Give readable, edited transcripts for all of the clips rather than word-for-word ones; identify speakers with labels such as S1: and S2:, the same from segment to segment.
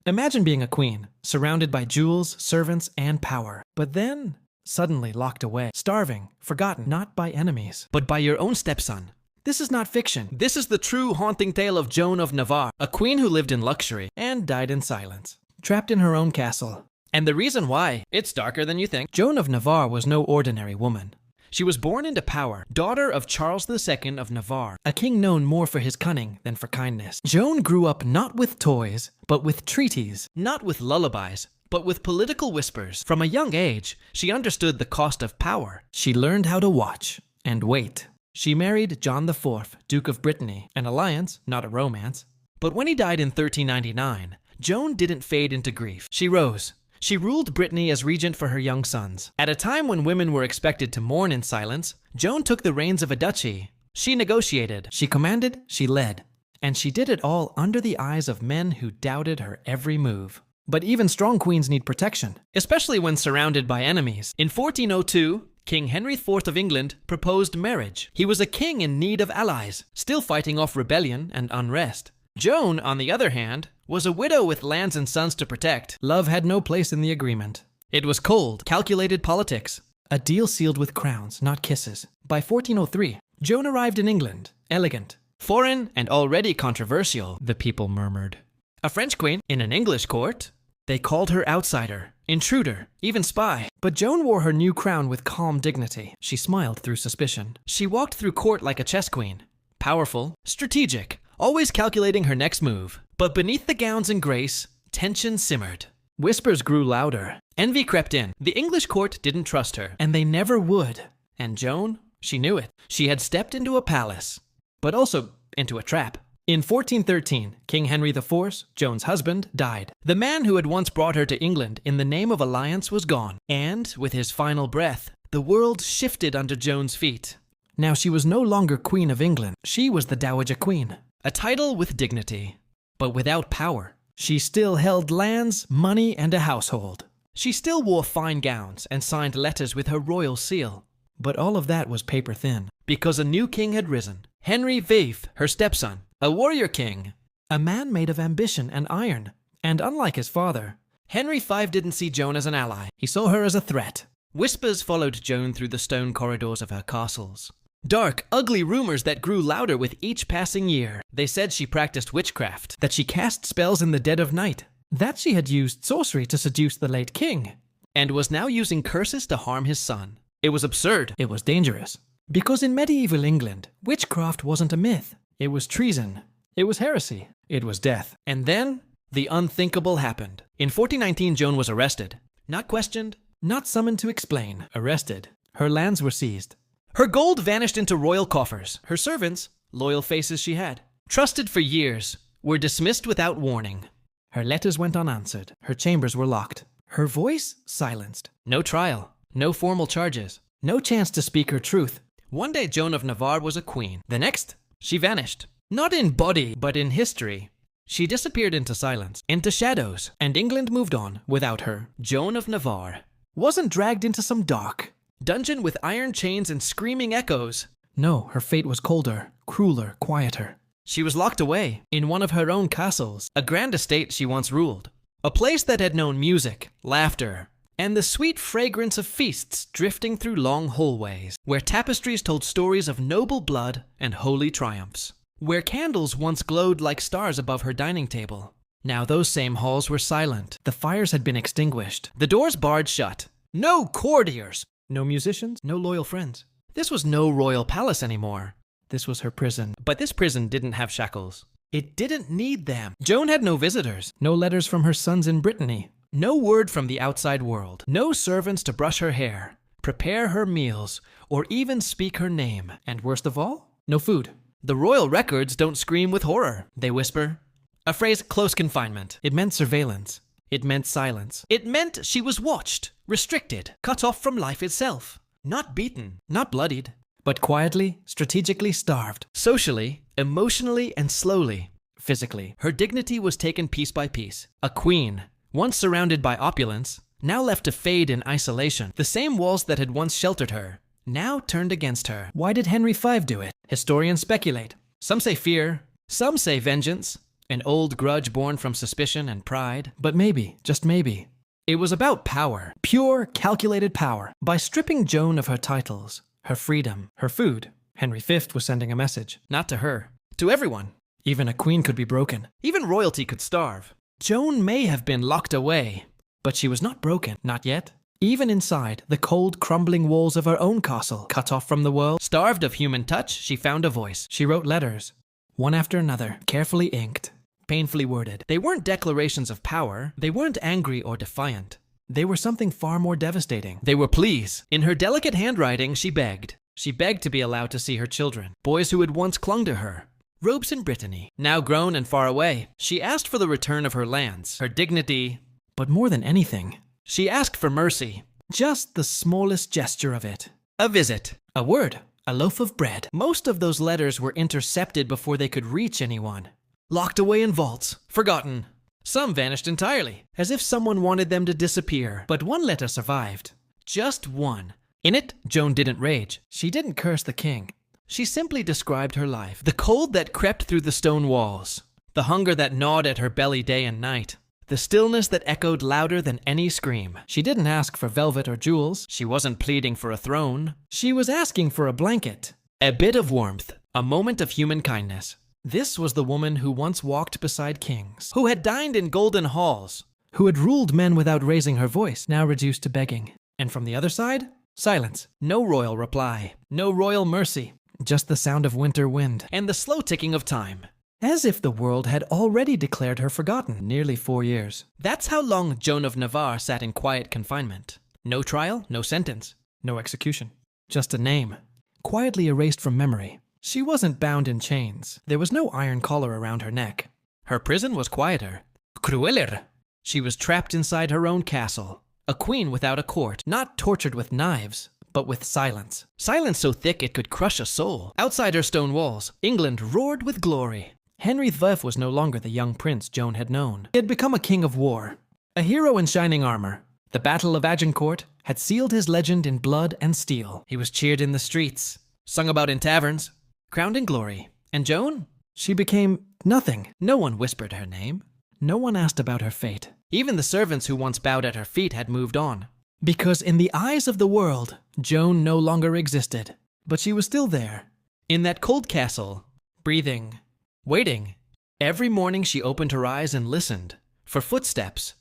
S1: Imagine being a queen, surrounded by jewels, servants, and power, but then suddenly locked away, starving, forgotten, not by enemies, but by your own stepson. This is not fiction. This is the true haunting tale of Joan of Navarre, a queen who lived in luxury and died in silence, trapped in her own castle. And the reason why, it's darker than you think. Joan of Navarre was no ordinary woman. She was born into power, daughter of Charles II of Navarre, a king known more for his cunning than for kindness. Joan grew up not with toys, but with treaties, not with lullabies, but with political whispers. From a young age, she understood the cost of power. She learned how to watch and wait. She married John IV, Duke of Brittany, an alliance, not a romance. But when he died in 1399, Joan didn't fade into grief. She rose. She ruled Brittany as regent for her young sons. At a time when women were expected to mourn in silence, Joan took the reins of a duchy. She negotiated, she commanded, she led. And she did it all under the eyes of men who doubted her every move. But even strong queens need protection, especially when surrounded by enemies. In 1402, King Henry IV of England proposed marriage. He was a king in need of allies, still fighting off rebellion and unrest. Joan, on the other hand, was a widow with lands and sons to protect. Love had no place in the agreement. It was cold, calculated politics. A deal sealed with crowns, not kisses. By 1403, Joan arrived in England, elegant, foreign, and already controversial, the people murmured. A French queen in an English court? They called her outsider, intruder, even spy. But Joan wore her new crown with calm dignity. She smiled through suspicion. She walked through court like a chess queen. Powerful, strategic, always calculating her next move. But beneath the gowns and grace, tension simmered. Whispers grew louder. Envy crept in. The English court didn't trust her, and they never would. And Joan, she knew it. She had stepped into a palace, but also into a trap. In 1413, King Henry IV, Joan's husband, died. The man who had once brought her to England in the name of alliance was gone. And, with his final breath, the world shifted under Joan's feet. Now she was no longer Queen of England. She was the Dowager Queen. A title with dignity, but without power. She still held lands, money, and a household. She still wore fine gowns and signed letters with her royal seal. But all of that was paper thin, because a new king had risen. Henry V, her stepson, a warrior king. A man made of ambition and iron. And unlike his father, Henry V didn't see Joan as an ally. He saw her as a threat. Whispers followed Joan through the stone corridors of her castles. Dark, ugly rumors that grew louder with each passing year. They said she practiced witchcraft, that she cast spells in the dead of night, that she had used sorcery to seduce the late king, and was now using curses to harm his son. It was absurd. It was dangerous. Because in medieval England, witchcraft wasn't a myth. It was treason. It was heresy. It was death. And then, the unthinkable happened. In 1419, Joan was arrested. Not questioned, not summoned to explain. Arrested. Her lands were seized. Her gold vanished into royal coffers. Her servants, loyal faces she had, trusted for years, were dismissed without warning. Her letters went unanswered. Her chambers were locked. Her voice silenced. No trial. No formal charges. No chance to speak her truth. One day Joan of Navarre was a queen. The next, she vanished. Not in body, but in history. She disappeared into silence, into shadows, and England moved on without her. Joan of Navarre wasn't dragged into some dark dungeon with iron chains and screaming echoes. No, her fate was colder, crueler, quieter. She was locked away in one of her own castles, a grand estate she once ruled. A place that had known music, laughter, and the sweet fragrance of feasts drifting through long hallways, where tapestries told stories of noble blood and holy triumphs, where candles once glowed like stars above her dining table. Now those same halls were silent. The fires had been extinguished, the doors barred shut. No courtiers! No musicians, no loyal friends. This was no royal palace anymore. This was her prison. But this prison didn't have shackles. It didn't need them. Joan had no visitors, no letters from her sons in Brittany, no word from the outside world, no servants to brush her hair, prepare her meals, or even speak her name. And worst of all, no food. The royal records don't scream with horror. They whisper. A phrase, close confinement. It meant surveillance. It meant silence. It meant she was watched, restricted, cut off from life itself. Not beaten, not bloodied, but quietly, strategically starved. Socially, emotionally, and slowly. Physically, her dignity was taken piece by piece. A queen, once surrounded by opulence, now left to fade in isolation. The same walls that had once sheltered her, now turned against her. Why did Henry V do it? Historians speculate. Some say fear, some say vengeance, An old grudge born from suspicion and pride. But maybe, just maybe, it was about power. Pure, calculated power. By stripping Joan of her titles, her freedom, her food, Henry V was sending a message. Not to her. To everyone. Even a queen could be broken. Even royalty could starve. Joan may have been locked away, but she was not broken. Not yet. Even inside the cold, crumbling walls of her own castle, cut off from the world, starved of human touch, she found a voice. She wrote letters, one after another, carefully inked, painfully worded. They weren't declarations of power. They weren't angry or defiant. They were something far more devastating. They were pleas. In her delicate handwriting, she begged. She begged to be allowed to see her children, boys who had once clung to her. Robes in Brittany, now grown and far away. She asked for the return of her lands, her dignity, but more than anything, she asked for mercy. Just the smallest gesture of it. A visit. A word. A loaf of bread. Most of those letters were intercepted before they could reach anyone. Locked away in vaults. Forgotten. Some vanished entirely, as if someone wanted them to disappear. But one letter survived. Just one. In it, Joan didn't rage. She didn't curse the king. She simply described her life. The cold that crept through the stone walls. The hunger that gnawed at her belly day and night. The stillness that echoed louder than any scream. She didn't ask for velvet or jewels. She wasn't pleading for a throne. She was asking for a blanket. A bit of warmth. A moment of human kindness. This was the woman who once walked beside kings. Who had dined in golden halls. Who had ruled men without raising her voice, now reduced to begging. And from the other side, silence. No royal reply. No royal mercy. Just the sound of winter wind. And the slow ticking of time. As if the world had already declared her forgotten. Nearly 4 years. That's how long Joan of Navarre sat in quiet confinement. No trial, no sentence, no execution. Just a name. Quietly erased from memory. She wasn't bound in chains. There was no iron collar around her neck. Her prison was quieter. Crueler. She was trapped inside her own castle. A queen without a court. Not tortured with knives, but with silence. Silence so thick it could crush a soul. Outside her stone walls, England roared with glory. Henry V was no longer the young prince Joan had known. He had become a king of war, a hero in shining armor. The Battle of Agincourt had sealed his legend in blood and steel. He was cheered in the streets, sung about in taverns, crowned in glory. And Joan? She became nothing. No one whispered her name. No one asked about her fate. Even the servants who once bowed at her feet had moved on. Because in the eyes of the world, Joan no longer existed. But she was still there, in that cold castle, breathing, waiting. Every morning she opened her eyes and listened. For footsteps.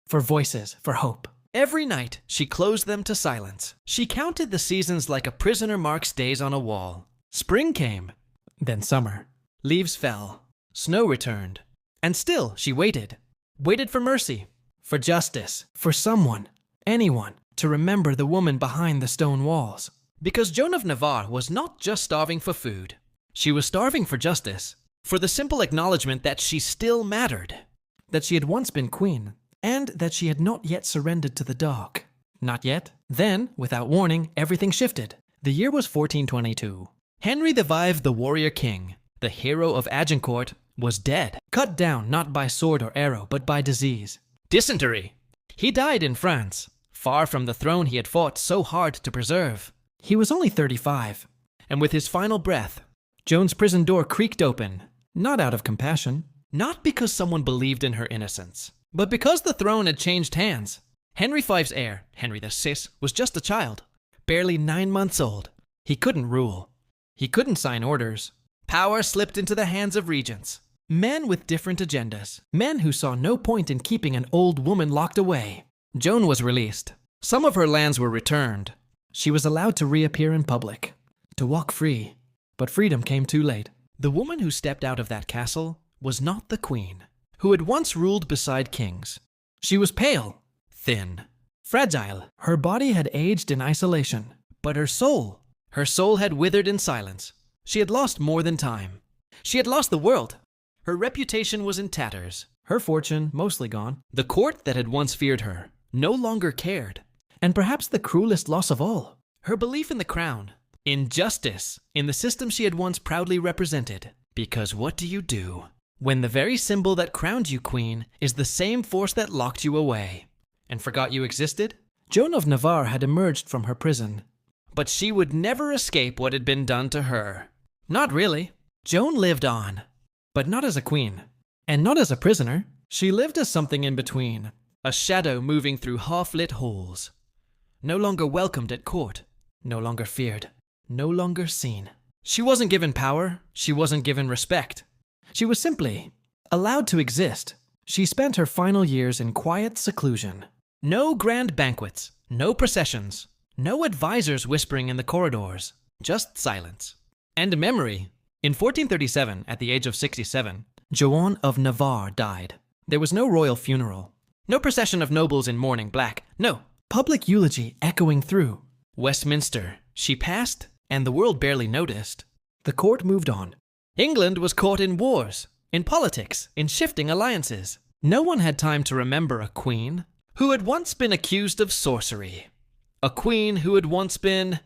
S1: For voices. For hope. Every night she closed them to silence. She counted the seasons like a prisoner marks days on a wall. Spring came. Then summer. Leaves fell. Snow returned. And still she waited. Waited for mercy. For justice. For someone. Anyone. To remember the woman behind the stone walls. Because Joan of Navarre was not just starving for food. She was starving for justice. For the simple acknowledgement that she still mattered. That she had once been queen. And that she had not yet surrendered to the dark. Not yet. Then, without warning, everything shifted. The year was 1422. Henry V, the warrior king, the hero of Agincourt, was dead. Cut down not by sword or arrow, but by disease. Dysentery. He died in France, far from the throne he had fought so hard to preserve. He was only 35. And with his final breath, Joan's prison door creaked open. Not out of compassion. Not because someone believed in her innocence. But because the throne had changed hands. Henry V's heir, Henry VI, was just a child. Barely 9 months old. He couldn't rule. He couldn't sign orders. Power slipped into the hands of regents. Men with different agendas. Men who saw no point in keeping an old woman locked away. Joan was released. Some of her lands were returned. She was allowed to reappear in public. To walk free. But freedom came too late. The woman who stepped out of that castle was not the queen, who had once ruled beside kings. She was pale, thin, fragile. Her body had aged in isolation. But her soul had withered in silence. She had lost more than time. She had lost the world. Her reputation was in tatters. Her fortune mostly gone. The court that had once feared her no longer cared. And perhaps the cruelest loss of all, her belief in the crown, in justice, in the system she had once proudly represented. Because what do you do when the very symbol that crowned you queen is the same force that locked you away and forgot you existed? Joan of Navarre had emerged from her prison. But she would never escape what had been done to her. Not really. Joan lived on. But not as a queen. And not as a prisoner. She lived as something in between. A shadow moving through half-lit halls. No longer welcomed at court. No longer feared. No longer seen. She wasn't given power. She wasn't given respect. She was simply allowed to exist. She spent her final years in quiet seclusion. No grand banquets. No processions. No advisors whispering in the corridors. Just silence. And memory. In 1437, at the age of 67, Joan of Navarre died. There was no royal funeral. No procession of nobles in mourning black. No. Public eulogy echoing through. Westminster. She passed, and the world barely noticed. The court moved on. England was caught in wars, in politics, in shifting alliances. No one had time to remember a queen who had once been accused of sorcery. A queen who had once been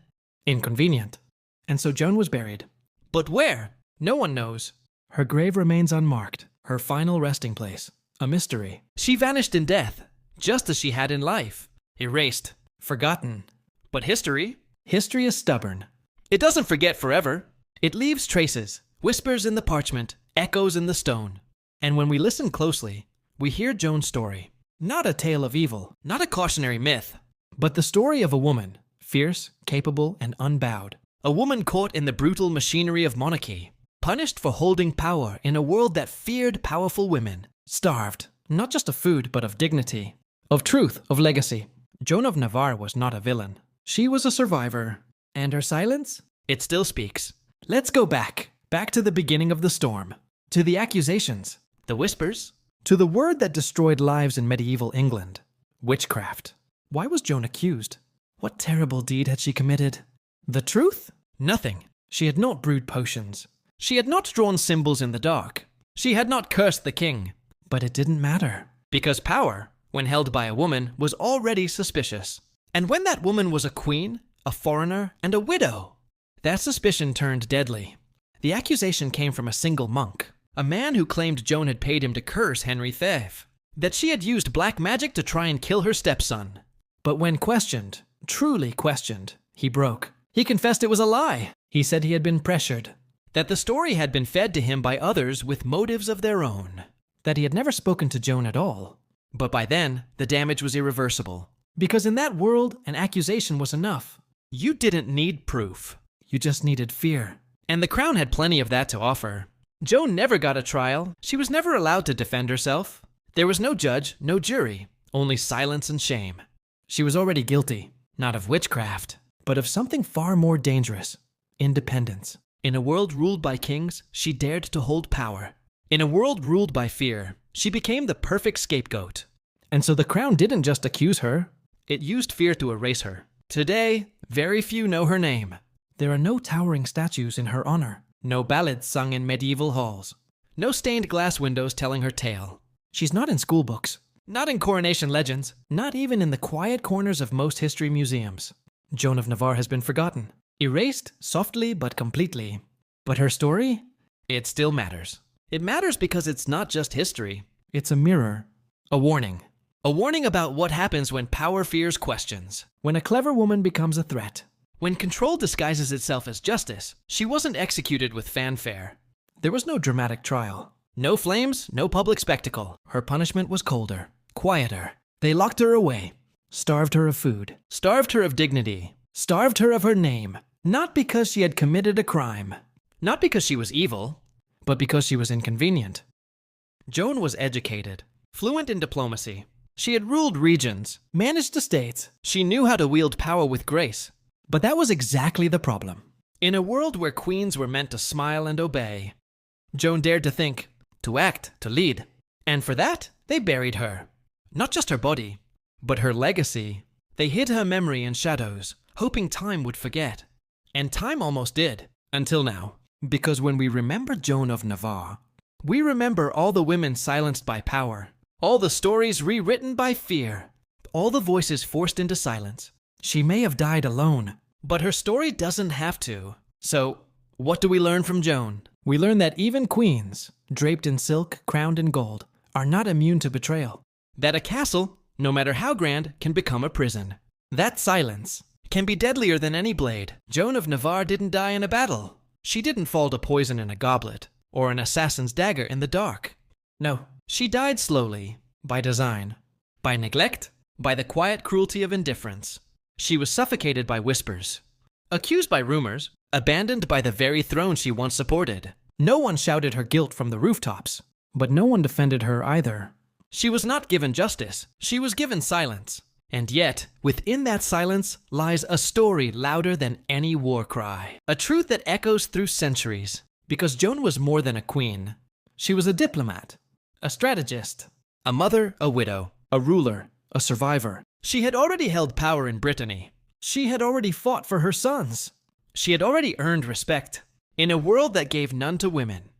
S1: inconvenient. And so Joan was buried. But where? No one knows. Her grave remains unmarked, her final resting place, a mystery. She vanished in death, just as she had in life. Erased, forgotten. But history? History is stubborn. It doesn't forget forever. It leaves traces, whispers in the parchment, echoes in the stone. And when we listen closely, we hear Joan's story. Not a tale of evil, not a cautionary myth, but the story of a woman, fierce, capable, and unbowed. A woman caught in the brutal machinery of monarchy, punished for holding power in a world that feared powerful women, starved, not just of food, but of dignity, of truth, of legacy. Joan of Navarre was not a villain. She was a survivor. And her silence? It still speaks. Let's go back to the beginning of the storm, to the accusations, the whispers, to the word that destroyed lives in medieval England, witchcraft. Why was Joan accused? What terrible deed had she committed? The truth? Nothing. She had not brewed potions. She had not drawn symbols in the dark. She had not cursed the king. But it didn't matter. Because power, when held by a woman, was already suspicious. And when that woman was a queen, a foreigner, and a widow, that suspicion turned deadly. The accusation came from a single monk, a man who claimed Joan had paid him to curse Henry VIII, that she had used black magic to try and kill her stepson. But when questioned, truly questioned, he broke. He confessed it was a lie. He said he had been pressured, that the story had been fed to him by others with motives of their own, that he had never spoken to Joan at all. But by then, the damage was irreversible. Because in that world, an accusation was enough. You didn't need proof. You just needed fear. And the crown had plenty of that to offer. Joan never got a trial. She was never allowed to defend herself. There was no judge, no jury, only silence and shame. She was already guilty, not of witchcraft, but of something far more dangerous, independence. In a world ruled by kings, she dared to hold power. In a world ruled by fear, she became the perfect scapegoat. And so the crown didn't just accuse her, it used fear to erase her. Today, very few know her name. There are no towering statues in her honor, no ballads sung in medieval halls, no stained glass windows telling her tale. She's not in school books, not in coronation legends, not even in the quiet corners of most history museums. Joan of Navarre has been forgotten, erased softly but completely. But her story? It still matters. It matters because it's not just history. It's a mirror, a warning. A warning about what happens when power fears questions. When a clever woman becomes a threat. When control disguises itself as justice. She wasn't executed with fanfare. There was no dramatic trial. No flames, no public spectacle. Her punishment was colder, quieter. They locked her away. Starved her of food, starved her of dignity, starved her of her name, not because she had committed a crime, not because she was evil, but because she was inconvenient. Joan was educated, fluent in diplomacy. She had ruled regions, managed estates. She knew how to wield power with grace. But that was exactly the problem. In a world where queens were meant to smile and obey, Joan dared to think, to act, to lead. And for that, they buried her. Not just her body, but her legacy. They hid her memory in shadows, hoping time would forget. And time almost did, until now. Because when we remember Joan of Navarre, we remember all the women silenced by power, all the stories rewritten by fear, all the voices forced into silence. She may have died alone, but her story doesn't have to. So, what do we learn from Joan? We learn that even queens, draped in silk, crowned in gold, are not immune to betrayal. That a castle, no matter how grand, can become a prison. That silence can be deadlier than any blade. Joan of Navarre didn't die in a battle. She didn't fall to poison in a goblet, or an assassin's dagger in the dark. No, she died slowly, by design. By neglect, by the quiet cruelty of indifference. She was suffocated by whispers, accused by rumors, abandoned by the very throne she once supported. No one shouted her guilt from the rooftops, but no one defended her either. She was not given justice, she was given silence. And yet, within that silence lies a story louder than any war cry. A truth that echoes through centuries, because Joan was more than a queen. She was a diplomat, a strategist, a mother, a widow, a ruler, a survivor. She had already held power in Brittany. She had already fought for her sons. She had already earned respect in a world that gave none to women.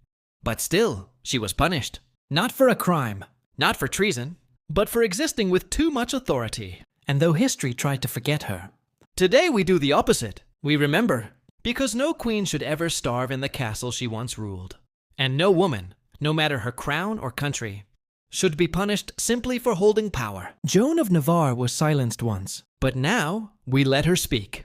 S1: But still, she was punished. Not for a crime, not for treason, but for existing with too much authority. And though history tried to forget her, today we do the opposite. We remember, because no queen should ever starve in the castle she once ruled. And no woman, no matter her crown or country, should be punished simply for holding power. Joan of Navarre was silenced once, but now we let her speak.